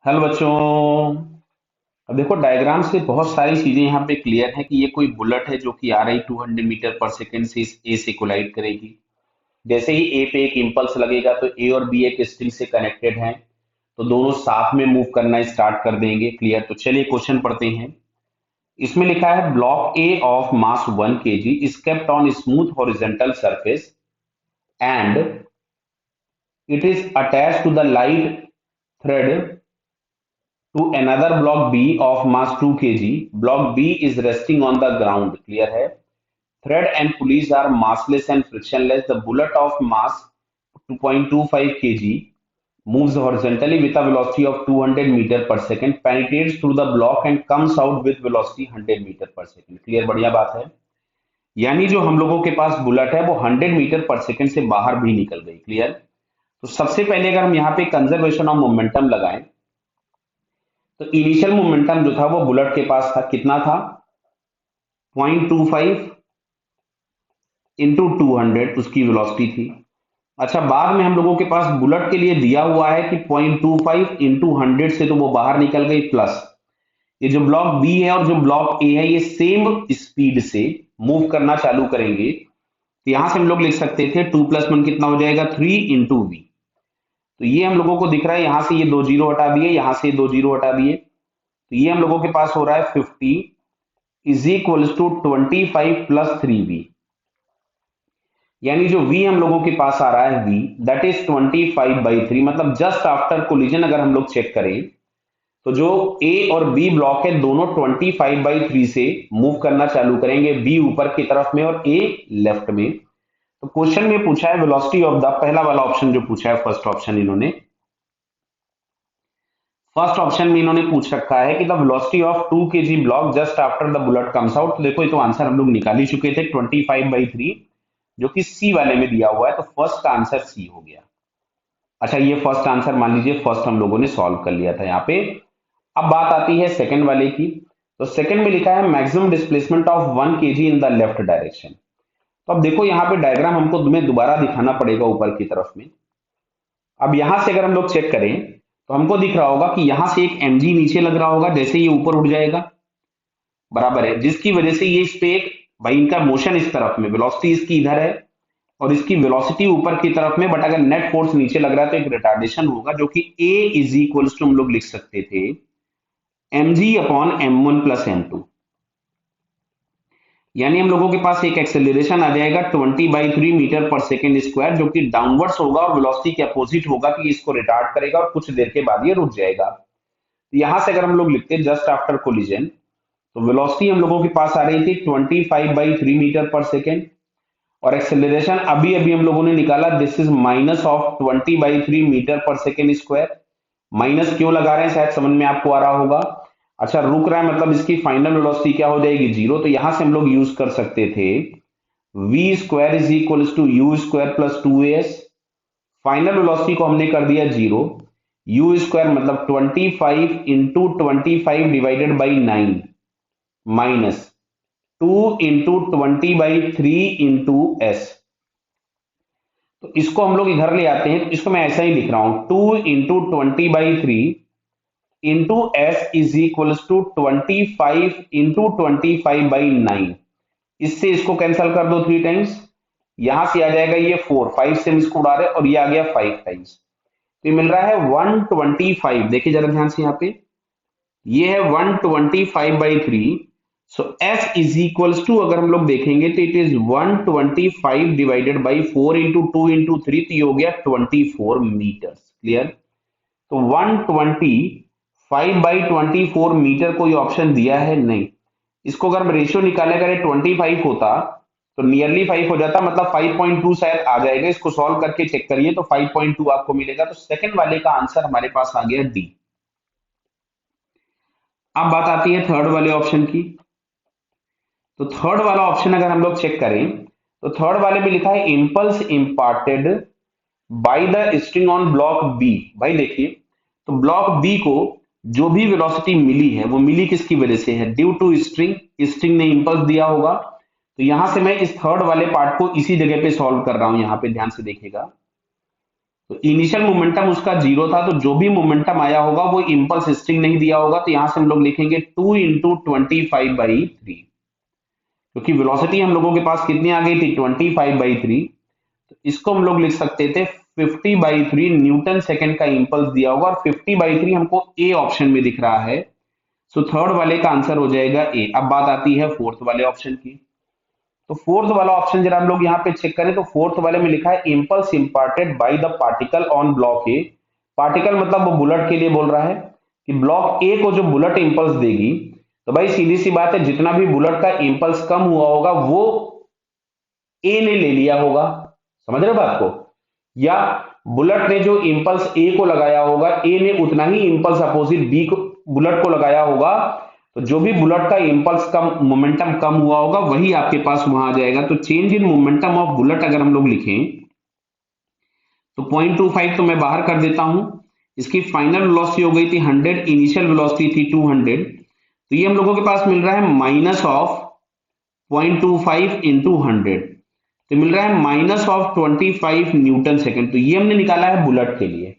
Hello बच्चों। अब देखो डायग्राम से बहुत सारी चीजें यहाँ पे क्लियर है कि ये कोई बुलेट है जो कि आ रही 200 मीटर पर सेकेंड से ए से कोलाइड करेगी। जैसे ही ए पे एक इम्पल्स लगेगा तो ए और बी एक स्ट्रिंग से कनेक्टेड हैं, तो दोनों साथ में मूव करना स्टार्ट कर देंगे। क्लियर? तो चलिए क्वेश्चन पढ़ते हैं। इसमें लिखा है block A of mass 1 kg is kept on smooth horizontal surface and it is attached to the light thread to another block B of mass 2 kg. Block B is resting on the ground. Clear है? Thread and pulleys are massless and frictionless. The bullet of mass 2.25 kg moves horizontally with a velocity of 200 meter per second, penetrates through the block and comes out with velocity 100 meter per second. Clear? बढ़िया बात है। यानी जो हम लोगों के पास bullet है वो 100 मीटर पर सेकंड से बाहर भी निकल गई। क्लियर? तो सबसे पहले अगर हम यहाँ पे कंजर्वेशन ऑफ मोमेंटम लगाएं तो इनिशियल मोमेंटम जो था वो बुलेट के पास था, कितना था? 0.25 इंटू 200 उसकी वेलोसिटी थी। अच्छा, बाद में हम लोगों के पास बुलेट के लिए दिया हुआ है कि 0.25 इंटू 100 से तो वो बाहर निकल गई, प्लस ये जो ब्लॉक बी है और जो ब्लॉक ए है ये सेम स्पीड से मूव करना चालू करेंगे। तो यहां से हम लोग लिख सकते थे 2+1 कितना हो जाएगा? 3 इंटू वी। तो ये हम लोगों को दिख रहा है, यहां से ये दो जीरो हटा दिए, यहां से दो जीरो हटा दिए, तो ये हम लोगों के पास हो रहा है 50 is equals to 25 plus 3v। यानी जो v हम लोगों के पास आ रहा है v दैट इज 25/3, मतलब जस्ट आफ्टर कोलिजन अगर हम लोग चेक करें तो जो a और b ब्लॉक है दोनों 25/3 से मूव करना चालू करेंगे, b ऊपर की तरफ में और a लेफ्ट में। तो क्वेश्चन में पूछा है वेलोसिटी ऑफ द, पहला वाला ऑप्शन जो पूछा है, फर्स्ट ऑप्शन में इन्होंने पूछ रखा है कि the velocity of 2 kg block just after the bullet comes out. तो देखो ये तो आंसर हम लोग निकाल ही चुके थे, 25/3 जो कि सी वाले में दिया हुआ है, तो फर्स्ट का आंसर सी हो गया। अच्छा, ये फर्स्ट आंसर मान लीजिए फर्स्ट हम लोगों ने सॉल्व कर लिया था यहाँ पे। अब बात आती है सेकंड वाले की। तो सेकंड में लिखा है maximum displacement of 1 kg in the left direction. तो अब देखो यहाँ पे डायग्राम हमको तुम्हें दोबारा दिखाना पड़ेगा ऊपर की तरफ में। अब यहां से अगर हम लोग चेक करें तो हमको दिख रहा होगा कि यहां से एक mg नीचे लग रहा होगा, जैसे ये ऊपर उठ जाएगा, बराबर है, जिसकी वजह से ये इस पे एक, भाई इनका मोशन इस तरफ में, वेलोसिटी इसकी इधर है और इसकी वेलोसिटी ऊपर की तरफ में, बट अगर नेट फोर्स नीचे लग रहा है तो एक रिटार्डेशन होगा जो कि a इज इक्वल्स टू हम लोग लिख सकते थे mg/m1+m2। यानी हम लोगों के पास एक एक्सेलरेशन आ जाएगा 20/3 मीटर पर सेकेंड स्क्वायर, जो कि डाउनवर्ड्स होगा और वेलोसिटी के अपोजिट होगा कि इसको रिटार्ड करेगा और कुछ देर के बाद ये रुक जाएगा। तो यहां से अगर हम लोग लिखते हैं जस्ट आफ्टर कोलिजन, तो वेलोसिटी हम लोगों के पास आ रही थी 25/3 मीटर पर सेकेंड, और एक्सेलरेशन अभी अभी हम लोगों ने निकाला, this is minus of 20/3 metre per second square. Minus क्यों लगा रहे हैं शायद समझ में आपको आ रहा होगा। अच्छा, रुक रहा है मतलब इसकी फाइनल वेलोसिटी क्या हो जाएगी? जीरो। तो यहां से हम लोग यूज कर सकते थे v² is equal to u² plus 2as। Final velocity को हमने कर दिया जीरो, u² मतलब 25 into 25 divided by 9 minus 2 into 20/3 into s. तो इसको हम लोग इधर ले आते हैं, तो इसको मैं ऐसा ही लिख रहा हूं 2 into 20/3 into s is equal to 25 into 25/9। इससे इसको कैंसिल कर दो 3 टाइम्स, यहां से आ जाएगा ये 4, 5 से हम इसको उड़ा रहे और ये आ गया 5 टाइम्स, तो ये मिल रहा है 125। देखिए जरा ध्यान से यहाँ पे, ये है 125/3। सो एस इज इक्वल्स टू, अगर हम लोग देखेंगे तो it is 125 divided by 4 into 2 into 3, तो ये हो गया 24 मीटर्स। क्लियर? तो 125/24 मीटर को ये ऑप्शन दिया है नहीं। इसको अगर हम रेशियो निकाले करें 25 होता तो नियरली 5 हो जाता, मतलब 5.2 शायद आ जाएगा। इसको सॉल्व करके चेक करिए तो 5.2 आपको मिलेगा। तो सेकंड वाले का आंसर हमारे पास आ गया डी। अब बात आती है थर्ड वाले ऑप्शन की। तो थर्ड वाला ऑप्शन अगर हम लोग चेक करें तो थर्ड वाले में लिखा है impulse imparted by the string on block B. भाई देखिए, तो ब्लॉक बी को जो भी वेलोसिटी मिली है वो मिली किसकी वजह से है? Due to string. स्ट्रिंग ने इंपल्स दिया होगा। तो यहां से मैं इस थर्ड वाले पार्ट को इसी जगह पे सॉल्व कर रहा हूं, यहां पे ध्यान से देखिएगा। तो इनिशियल मोमेंटम उसका 0 था, तो जो भी मोमेंटम आया होगा वो इंपल्स स्ट्रिंग नहीं दिया होगा, तो यहां से हम लोग लिखेंगे 2 इंटू 25/3, क्योंकि वेलोसिटी हम लोगों के पास कितनी आ गई थी 25/3, तो इसको हम लोग लिख सकते थे 50/3 न्यूटन सेकंड का इंपल्स दिया होगा, और 50/3 हमको ए ऑप्शन में दिख रहा है, सो थर्ड वाले का आंसर हो जाएगा ए। अब बात आती है फोर्थ वाले ऑप्शन की। तो फोर्थ वाला ऑप्शन जरा हम लोग यहाँ पे चेक करें, तो फोर्थ वाले में लिखा है impulse imparted by the particle on block A. Particle मतलब वो बुलेट के लिए बोल रहा है कि ब्लॉक ए को जो बुलेट इंपल्स देगी, तो भाई सीधी सी बात है, जितना भी बुलेट का इंपल्स कम हुआ होगा वो ए ने ले लिया होगा। समझ रहे हो बात को? या बुलेट ने जो इंपल्स ए को लगाया होगा, ए ने उतना ही इंपल्स अपोजिट बी को, बुलेट को लगाया होगा, तो जो भी बुलेट का इंपल्स कम, मोमेंटम कम हुआ होगा, वही आपके पास वहां आ जाएगा। तो change in momentum of bullet अगर हम लोग लिखें, तो 0.25 तो मैं बाहर कर देता हूं। इसकी फाइनल वेलोसिटी हो गई थी 100, इनिशियल वेलोसिटी थी 200, तो ये हम लोगों के पास मिल रहा है माइनस ऑफ 0.25 इंटू 100, तो मिल रहा है माइनस ऑफ 25 न्यूटन सेकंड। तो ये हमने निकाला है बुलेट के लिए।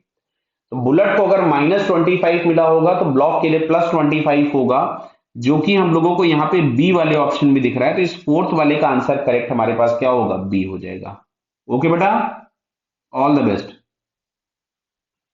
तो बुलेट को अगर -25 मिला होगा, तो ब्लॉक के लिए +25 होगा, जो कि हम लोगों को यहाँ पे बी वाले ऑप्शन में दिख रहा है। तो इस फोर्थ वाले का आंसर करेक्ट हमारे पास क्या होगा, बी हो जाएगा। ओके बेटा, ऑल द बेस्ट।